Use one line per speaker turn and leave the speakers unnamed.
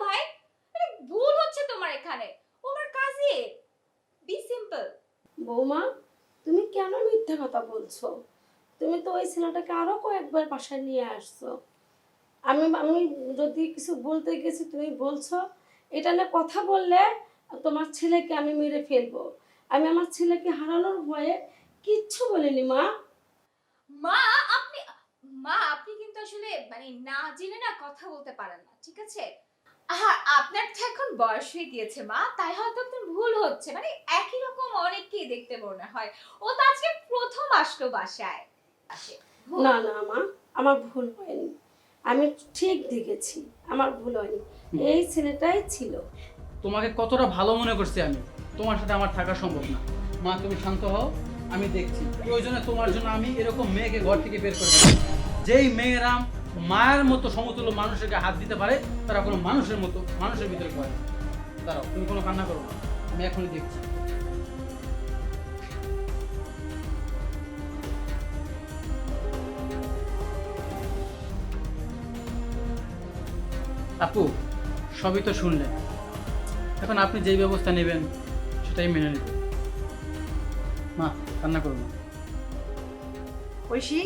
ভাই? মানে ভুল হচ্ছে তোমার এখানে। ও আমার কাজিন। B simple.
বৌমা, তুমি কেন মিথ্যা কথা বলছো? তুমি তো ওই ছেলেটাকে আরো কয়েকবার বাসায় নিয়ে আসছো। আমি আমি যদি কিছু বলতে গেছি তুমি বলছো এটা নিয়ে কথা বললে তোমার ছেলেকে আমি মেরে ফেলবো। আমি আমার ছেলেকে হারানোর ভয়ে কিচ্ছু বলিনি মা।
মা আপনি মা আপনি কিন্তু আসলে মানে না জেনে না কথা বলতে পারেন না, ঠিক আছে? আপনার তো এখন বয়স হয়ে গিয়েছে মা, তাই হয়তো আপনার ভুল হচ্ছে। মানে একই রকম অনেককেই দেখতে মনে হয়। ও তো আজকে প্রথম আসলো বাসায়। আসে ভুল।
না না মা, আমার ভুল হয়নি। আমি ঠিক দেখেছি, আমার ভুল হয়নি। এই ছেলেটাই ছিল।
তোমাকে কতটা ভালো মনে করছি আমি, তোমার সাথে আমার থাকা সম্ভব না। মা তুমি শান্ত হও, আমি দেখছি। প্রয়োজনে তোমার জন্য আমি এরকম মেয়েকে ঘর থেকে বের করে দেব। যেই মেয়েরা মায়ের মতো সমতুল্য মানুষকে হাত দিতে পারে, তারা কোনো মানুষের মতো মানুষের ভিতরে পড়ে না। দাঁড়াও, তুমি কোনো কান্না করো না, আমি এখনই দেখছি। আপু, সবই তো শুনলেন, এখন আপনি যেই ব্যবস্থা নেবেন সেটাই মেনে নেবেন। মা কান্না করুন না।
ঐশী,